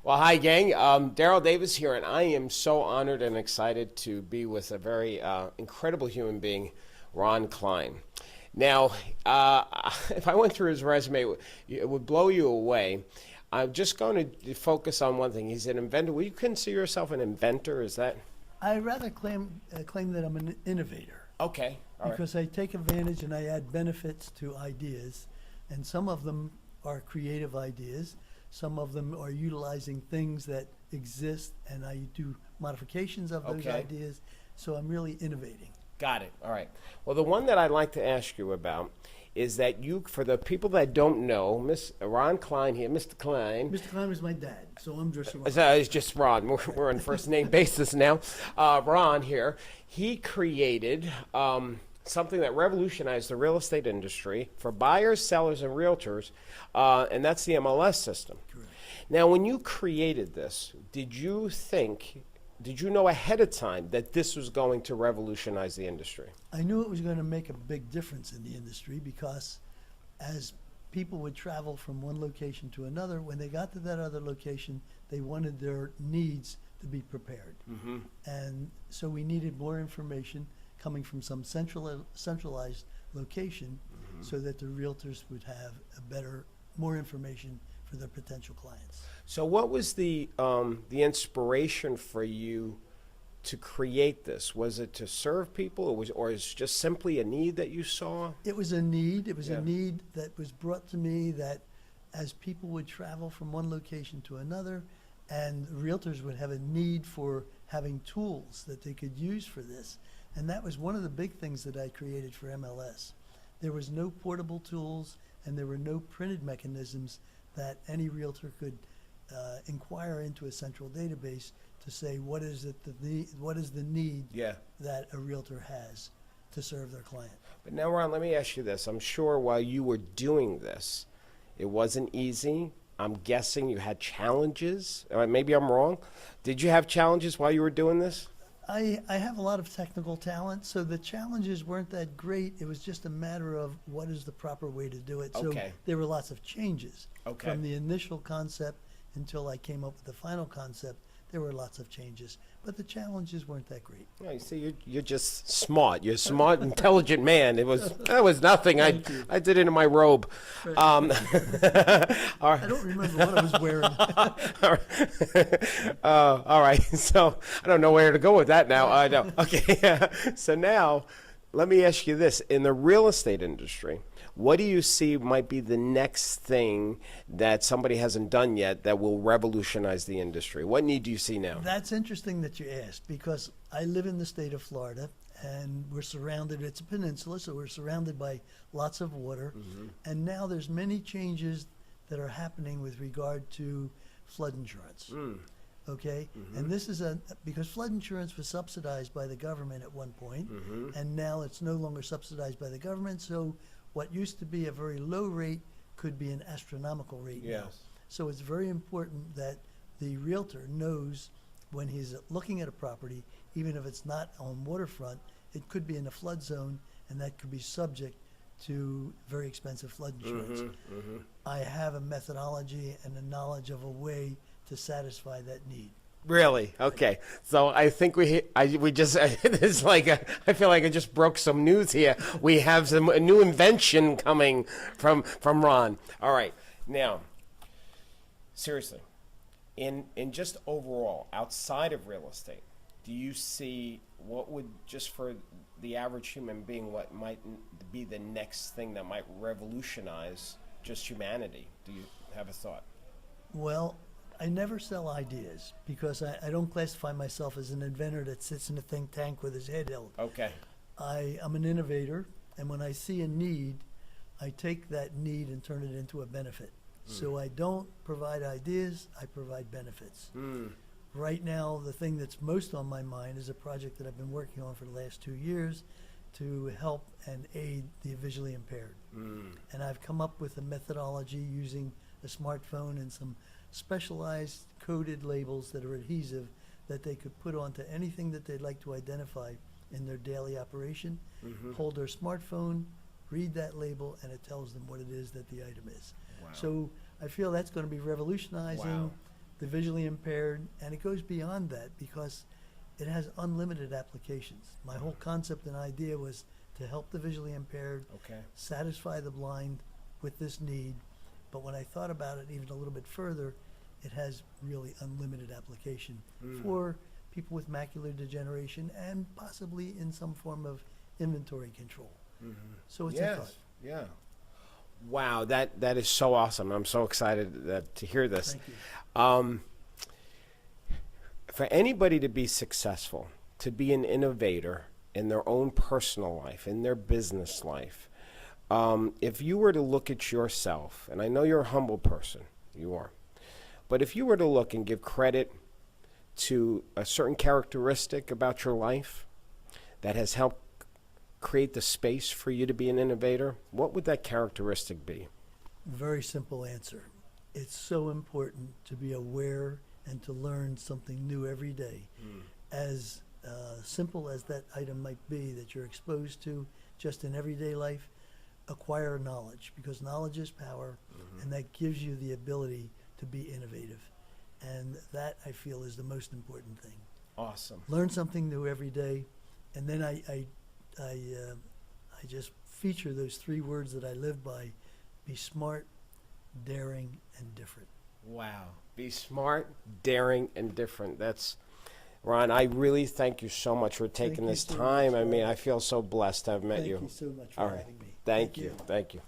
Well, hi, gang. Daryl Davis here, and I am so honored and excited to be with a very incredible human being, Ron Klein. Now, if I went through his resume, it would blow you away. I'm just going to focus on one thing. He's an inventor. Would you consider yourself an inventor? Is that I rather claim that I'm an innovator okay? All right. because I take advantage and I add benefits to ideas, and some of them are creative ideas. Some of them are utilizing things that exist, and I do modifications of those Okay. ideas. So I'm really innovating. Got it. All right. Well, the one that I'd like to ask you about is that you, for the people that don't know, Miss Ron Klein here, Mr. Klein. Mr. Klein was my dad, so I'm just Ron. It's just Ron. We're on first name basis now. Ron here. He created something that revolutionized the real estate industry for buyers, sellers, and realtors, and that's the MLS system. Correct. Now, when you created this, did you know ahead of time that this was going to revolutionize the industry? I knew it was going to make a big difference in the industry because as people would travel from one location to another, when they got to that other location, they wanted their needs to be prepared. Mm-hmm. And so we needed more information coming from some centralized location so that the realtors would have more information for their potential clients. So, what was the inspiration for you to create this? Was it to serve people, or is it just simply a need that you saw? It was a need. It was Yeah. a need that was brought to me that as people would travel from one location to another, and realtors would have a need for having tools that they could use for this. And that was one of the big things that I created for MLS. There was no portable tools, and there were no printed mechanisms that any realtor could inquire into a central database to say what is the need Yeah. that a realtor has to serve their client. But now, Ron, let me ask you this. I'm sure while you were doing this, it wasn't easy. I'm guessing you had challenges. Maybe I'm wrong. Did you have challenges while you were doing this? I have a lot of technical talent, so the challenges weren't that great. It was just a matter of what is the proper way to do it. Okay. So there were lots of changes. Okay. From the initial concept until I came up with the final concept, there were lots of changes. But the challenges weren't that great. No, you see, you're just smart. You're a smart, intelligent man. That was nothing. I did it in my robe. Right. All I don't remember what I was wearing. All right. So I don't know where to go with that now. I know. Okay. So now, let me ask you this: in the real estate industry, what do you see might be the next thing that somebody hasn't done yet that will revolutionize the industry? What need do you see now? That's interesting that you asked because I live in the state of Florida and we're surrounded, it's a peninsula, so we're surrounded by lots of water. Mm-hmm. And now there's many changes that are happening with regard to flood insurance. Okay? Mm-hmm. And this is because flood insurance was subsidized by the government at one point, Mm-hmm. and now it's no longer subsidized by the government. So what used to be a very low rate could be an astronomical rate now. Yes. So it's very important that the realtor knows when he's looking at a property, even if it's not on waterfront, it could be in a flood zone, and that could be subject to very expensive flood insurance. Mm-hmm. I have a methodology and a knowledge of a way to satisfy that need. Really? Okay. So I think we just it's like I feel like I just broke some news here. We have a new invention coming from Ron. All right. Now, seriously, in just overall outside of real estate, do you see what would just for the average human being what might be the next thing that might revolutionize just humanity? Do you have a thought? Well, I never sell ideas because I don't classify myself as an inventor that sits in a think tank with his head held. Okay. I'm an innovator, and when I see a need, I take that need and turn it into a benefit. So I don't provide ideas, I provide benefits. Right now, the thing that's most on my mind is a project that I've been working on for the last 2 years to help and aid the visually impaired. And I've come up with a methodology using a smartphone and some specialized coded labels that are adhesive that they could put onto anything that they'd like to identify in their daily operation, hold their smartphone, read that label, and it tells them what it is that the item is. Wow. So I feel that's going to be revolutionizing Wow. the visually impaired, and it goes beyond that because it has unlimited applications. My whole concept and idea was to help the visually impaired, Okay. satisfy the blind with this need. But when I thought about it even a little bit further, it has really unlimited application for people with macular degeneration and possibly in some form of inventory control. So it's a Yes. thought. Yeah. Wow, that is so awesome. I'm so excited to hear this. Thank you. For anybody to be successful, to be an innovator in their own personal life, in their business life, if you were to look at yourself, and I know you're a humble person, you are, but if you were to look and give credit to a certain characteristic about your life that has helped create the space for you to be an innovator, what would that characteristic be? Very simple answer. It's so important to be aware and to learn something new every day. As simple as that item might be that you're exposed to just in everyday life, acquire knowledge, because knowledge is power, and that gives you the ability to be innovative. And that, I feel, is the most important thing. Awesome. Learn something new every day, and then I just feature those 3 words that I live by: be smart, daring, and different. Wow. Be smart, daring, and different. That's, Ron, I really thank you so much for taking you this so time. much, I mean, Ron. I feel so blessed to have met Thank you. you so much for All right. having me. Thank you. Thank you.